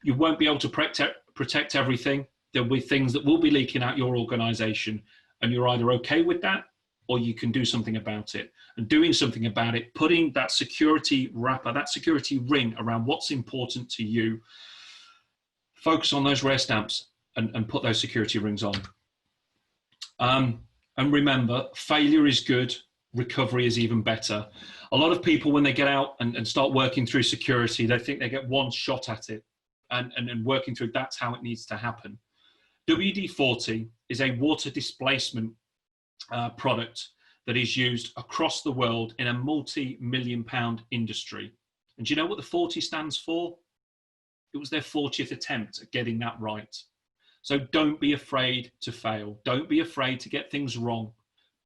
you won't be able to protect everything. There'll be things that will be leaking out your organization, and you're either okay with that or you can do something about it. And doing something about it, putting that security wrapper, that security ring around what's important to you. Focus on those rare stamps. and put those security rings on. And remember, failure is good, recovery is even better. A lot of people, when they get out and start working through security, they think they get one shot at it, and working through, that's how it needs to happen. WD-40 is a water displacement product that is used across the world in a multi-million-pound industry. And do you know what the 40 stands for? It was their 40th attempt at getting that right. So don't be afraid to fail. Don't be afraid to get things wrong.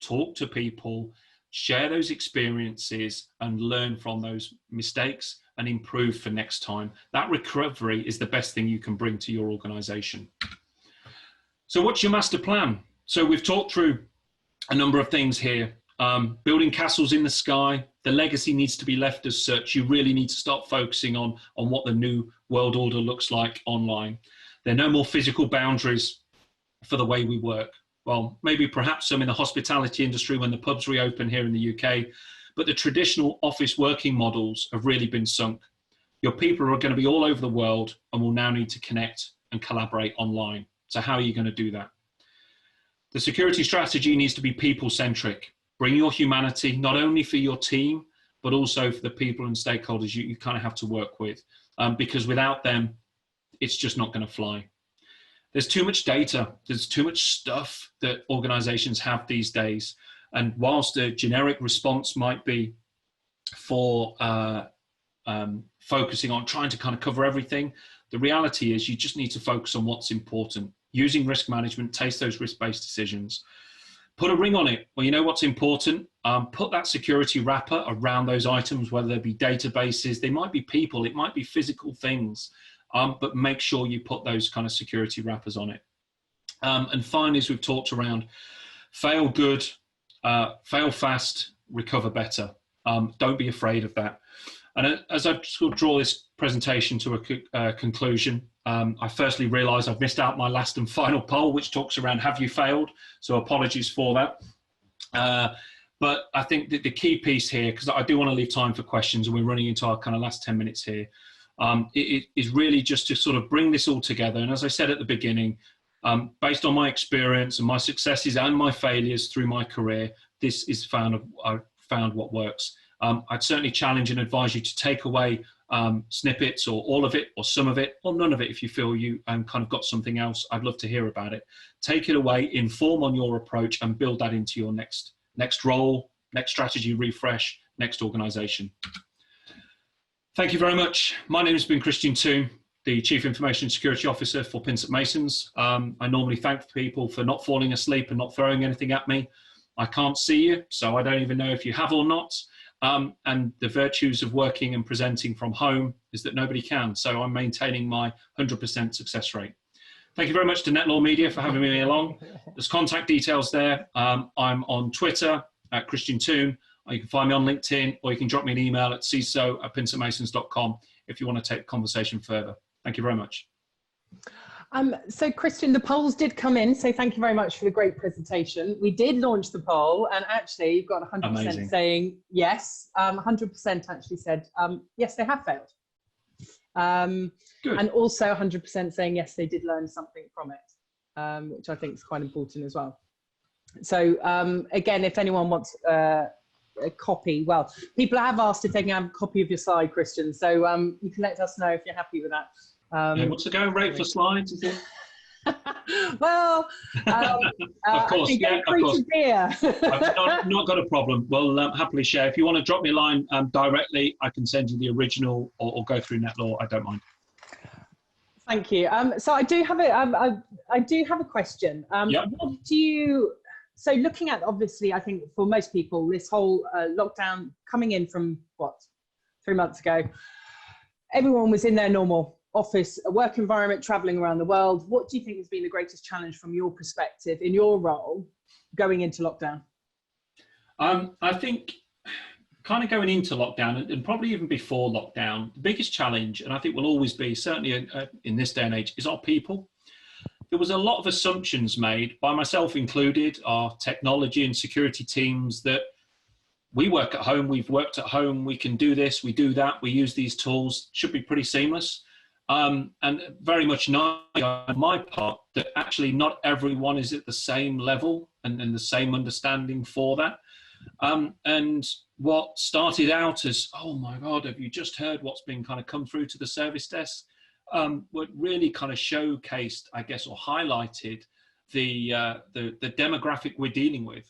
Talk to people, share those experiences, and learn from those mistakes and improve for next time. That recovery is the best thing you can bring to your organization. So what's your master plan? So we've talked through a number of things here. Building castles in the sky. The legacy needs to be left as such. You really need to start focusing on what the new world order looks like online. There are no more physical boundaries for the way we work. Well, maybe perhaps some in the hospitality industry when the pubs reopen here in the UK, but the traditional office working models have really been sunk. Your people are going to be all over the world and will now need to connect and collaborate online. So how are you going to do that? The security strategy needs to be people-centric. Bring your humanity, not only for your team, but also for the people and stakeholders you kind of have to work with, because without them, it's just not going to fly. There's too much data. There's too much stuff that organizations have these days. And whilst a generic response might be for focusing on trying to kind of cover everything, the reality is you just need to focus on what's important. Using risk management, take those risk-based decisions. Put a ring on it. Well, you know what's important? Put that security wrapper around those items, whether they be databases, they might be people, it might be physical things, but make sure you put those kind of security wrappers on it. And finally, as we've talked around, fail good, fail fast, recover better. Don't be afraid of that. And as I sort of draw this presentation to a conclusion, I firstly realised I've missed out my last and final poll, which talks around have you failed? So apologies for that. But I think that the key piece here, because I do want to leave time for questions and we're running into our kind of last 10 minutes here, it is really just to sort of bring this all together. And as I said at the beginning, based on my experience and my successes and my failures through my career, this is I've found what works. I'd certainly challenge and advise you to take away snippets or all of it or some of it or none of it if you feel you kind of got something else. I'd love to hear about it. Take it away, inform on your approach and build that into your next role, next strategy refresh, next organization. Thank you very much. My name has been Christian Toon, the Chief Information Security Officer for Pinsent Masons. I normally thank people for not falling asleep and not throwing anything at me. I can't see you, so I don't even know if you have or not. And the virtues of working and presenting from home is that nobody can. So I'm maintaining my 100% success rate. Thank you very much to NetLaw Media for having me along. There's contact details there. I'm on Twitter at Christian Toon. You can find me on LinkedIn, or you can drop me an email at ciso@pinsentmasons.com if you want to take the conversation further. Thank you very much. So Christian, the polls did come in, so thank you very much for the great presentation. We did launch the poll, and actually you've got 100% Amazing. saying yes, 100% actually said yes, they have failed. Good. And also 100% saying yes, they did learn something from it, which I think is quite important as well. So again, if anyone wants a copy, well, people have asked if they can have a copy of your slide, Christian, so you can let us know if you're happy with that. What's the going rate for slides? Is it? Well, of course, yeah, of course. I've not got a problem. Well, happily share. If you want to drop me a line directly, I can send you the original or go through NetLaw. I don't mind. Thank you. So I do have a question. Yep. What do you? So looking at, obviously, I think for most people, this whole lockdown coming in from what, 3 months ago, everyone was in their normal office, work environment, traveling around the world. What do you think has been the greatest challenge from your perspective in your role going into lockdown? I think kind of going into lockdown and probably even before lockdown, the biggest challenge, and I think will always be, certainly in this day and age, is our people. There was a lot of assumptions made, by myself included, our technology and security teams, that we work at home, we've worked at home, we can do this, we do that, we use these tools, should be pretty seamless. And very much on my part that actually not everyone is at the same level and the same understanding for that. And what started out as, oh my God, have you just heard what's been kind of come through to the service desk? What really kind of showcased, I guess, or highlighted the demographic we're dealing with.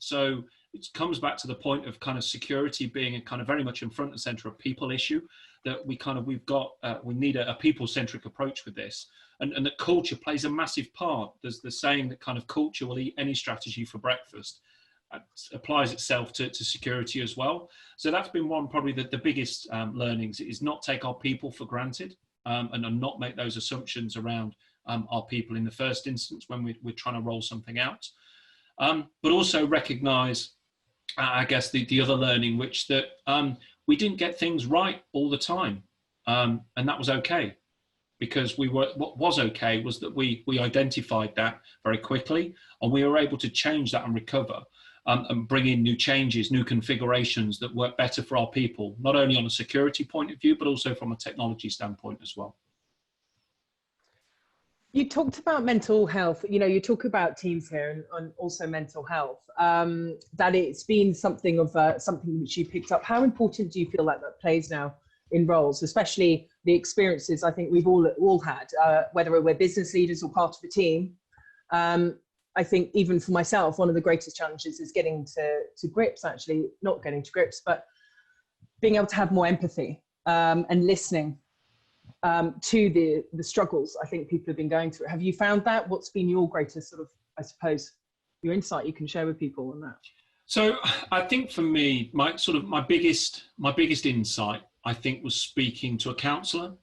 So it comes back to the point of kind of security being a kind of very much in front and center of people issue, that we need a people-centric approach with this, and that culture plays a massive part. There's the saying that kind of culture will eat any strategy for breakfast. Applies itself to security as well. So that's been one, probably the biggest learnings, is not take our people for granted, and not make those assumptions around our people in the first instance when we're trying to roll something out. But also recognize, I guess, the other learning, which that we didn't get things right all the time. And that was okay, because what was okay was that we identified that very quickly, and we were able to change that and recover, and bring in new changes, new configurations that work better for our people, not only on a security point of view, but also from a technology standpoint as well. You talked about mental health. You talk about teams here and also mental health, that it's been something which you picked up. How important do you feel like that plays now in roles, especially the experiences I think we've all had, whether we're business leaders or part of a team? I think even for myself, one of the greatest challenges is getting to grips, actually, not getting to grips, but being able to have more empathy and listening to the struggles I think people have been going through. Have you found that? What's been your greatest sort of, I suppose, your insight you can share with people on that? So I think for me, my biggest insight, I think, was speaking to a counsellor,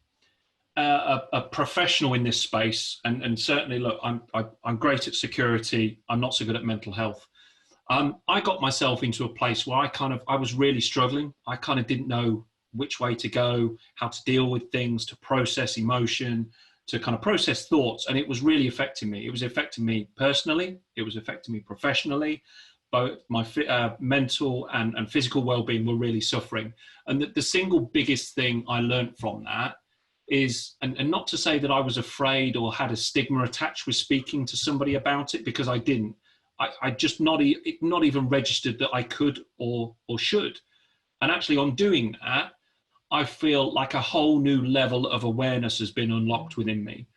a professional in this space, and certainly, look, I'm great at security. I'm not so good at mental health. I got myself into a place where I was really struggling. I kind of didn't know which way to go, how to deal with things, to process emotion, to kind of process thoughts. And it was really affecting me. It was affecting me personally. It was affecting me professionally. Both my mental and physical well-being were really suffering. And the single biggest thing I learned from that is, and not to say that I was afraid or had a stigma attached with speaking to somebody about it, because I didn't. I just not even registered that I could or should. And actually on doing that, I feel like a whole new level of awareness has been unlocked within me,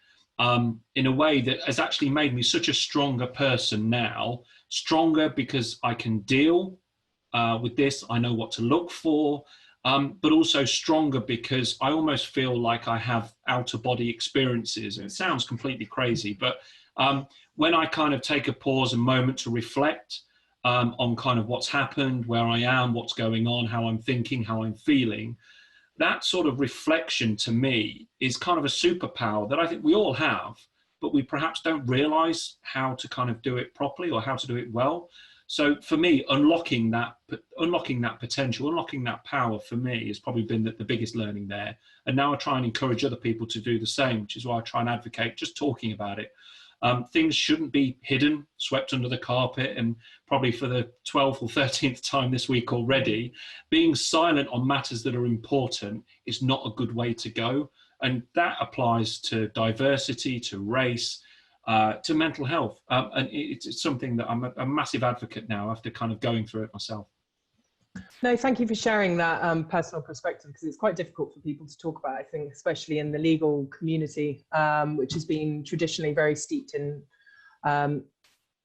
in a way that has actually made me such a stronger person now. Stronger because I can deal with this, I know what to look for, but also stronger because I almost feel like I have out-of-body experiences. And it sounds completely crazy, but when I kind of take a pause, a moment to reflect on kind of what's happened, where I am, what's going on, how I'm thinking, how I'm feeling, that sort of reflection to me is kind of a superpower that I think we all have, but we perhaps don't realize how to kind of do it properly or how to do it well. So for me, unlocking that potential, unlocking that power for me has probably been the biggest learning there. And now I try and encourage other people to do the same, which is why I try and advocate just talking about it. Things shouldn't be hidden, swept under the carpet, and probably for the 12th or 13th time this week already, being silent on matters that are important is not a good way to go. And that applies to diversity, to race, to mental health. And it's something that I'm a massive advocate now after kind of going through it myself. No, thank you for sharing that personal perspective, because it's quite difficult for people to talk about, I think, especially in the legal community, which has been traditionally very steeped in,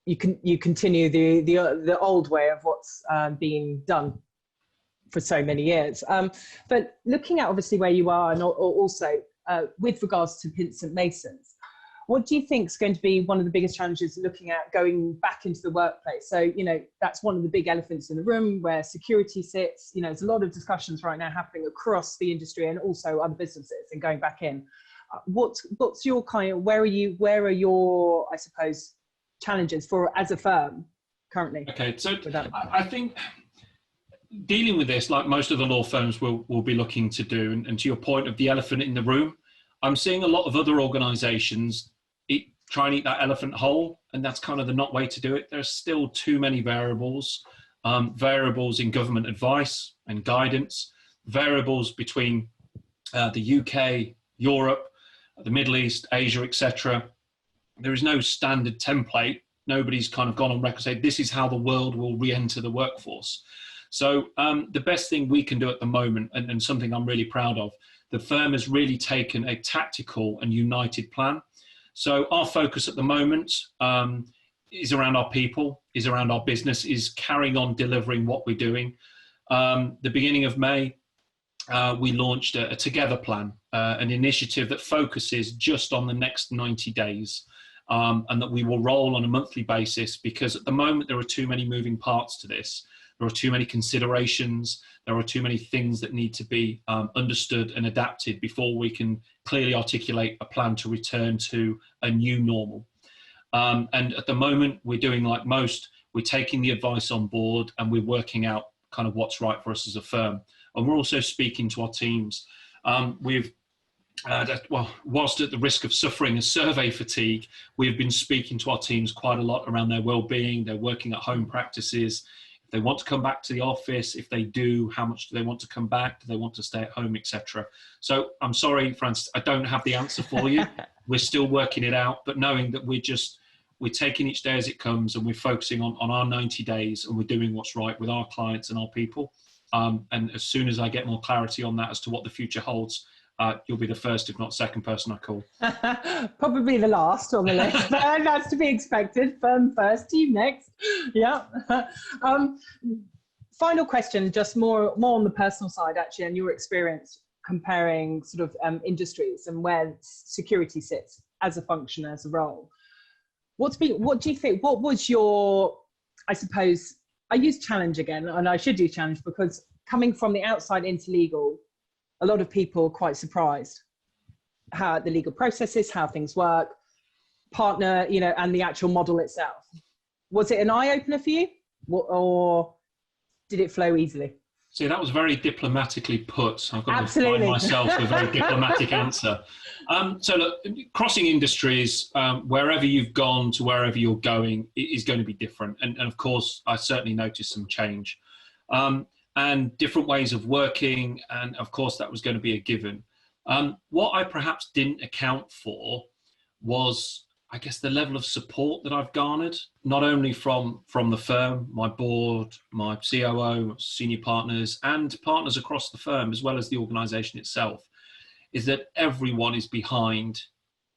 you continue the old way of what's being done for so many years. But looking at obviously where you are, and also with regards to Pinsent Masons, what do you think is going to be one of the biggest challenges looking at going back into the workplace? So, that's one of the big elephants in the room where security sits. There's a lot of discussions right now happening across the industry and also other businesses and going back in. What's your where are your, I suppose, challenges as a firm currently? Okay, so I think dealing with this, like most of the law firms will be looking to do, and to your point of the elephant in the room, I'm seeing a lot of other organizations try and eat that elephant whole, and that's kind of the not way to do it. There's still too many variables in government advice and guidance, variables between the UK, Europe, the Middle East, Asia, etc. There is no standard template. Nobody's kind of gone on record and said, this is how the world will re-enter the workforce. So the best thing we can do at the moment, and something I'm really proud of, the firm has really taken a tactical and united plan. So our focus at the moment is around our people, is around our business, is carrying on delivering what we're doing. The beginning of May, we launched a Together plan, an initiative that focuses just on the next 90 days. And that we will roll on a monthly basis, because at the moment there are too many moving parts to this. There are too many considerations. There are too many things that need to be understood and adapted before we can clearly articulate a plan to return to a new normal. And at the moment, we're doing like most, we're taking the advice on board and we're working out kind of what's right for us as a firm. And we're also speaking to our teams. Whilst at the risk of suffering a survey fatigue, we've been speaking to our teams quite a lot around their well-being, their working at home practices. If they want to come back to the office, if they do, how much do they want to come back? Do they want to stay at home, etc.? So I'm sorry, Francis, I don't have the answer for you. We're still working it out, but knowing that we're taking each day as it comes, and we're focusing on our 90 days, and we're doing what's right with our clients and our people. And as soon as I get more clarity on that as to what the future holds, you'll be the first, if not second person I call. Probably the last on the list, but that's to be expected. Firm first, team next. Yeah. Final question, just more on the personal side, actually, and your experience comparing sort of industries and where security sits as a function, as a role. What do you think, what was your, I suppose, I use challenge again, and I should do challenge because coming from the outside into legal, a lot of people are quite surprised how the legal process is, how things work, partner, and the actual model itself. Was it an eye-opener for you, or did it flow easily? See, that was very diplomatically put. I've got Absolutely. to find myself a very diplomatic answer. So look, crossing industries, wherever you've gone to wherever you're going, it is going to be different. And of course, I certainly noticed some change. And different ways of working, and of course that was going to be a given. What I perhaps didn't account for was, I guess, the level of support that I've garnered, not only from the firm, my board, my COO, senior partners, and partners across the firm, as well as the organisation itself, is that everyone is behind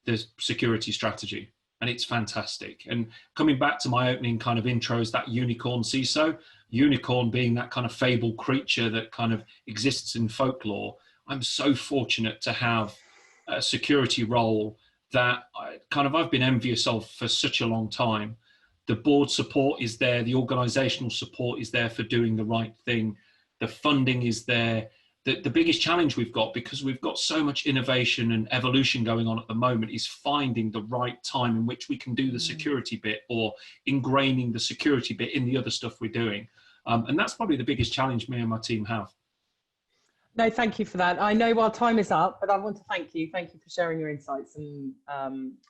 the security strategy, and it's fantastic. And coming back to my opening kind of intros, that unicorn CISO, unicorn being that kind of fabled creature that kind of exists in folklore. I'm so fortunate to have a security role that I've been envious of for such a long time. The board support is there, the organizational support is there for doing the right thing, the funding is there. The biggest challenge we've got, because we've got so much innovation and evolution going on at the moment, is finding the right time in which we can do the security bit, or ingraining the security bit in the other stuff we're doing. And that's probably the biggest challenge me and my team have. No, thank you for that. I know our time is up, but I want to thank you. Thank you for sharing your insights and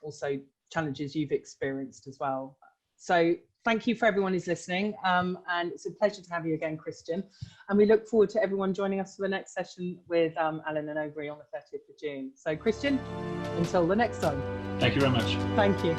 also challenges you've experienced as well. So thank you for everyone who's listening. And it's a pleasure to have you again, Christian. And we look forward to everyone joining us for the next session with Alan and Overy on the 30th of June. So Christian, until the next time. Thank you very much. Thank you.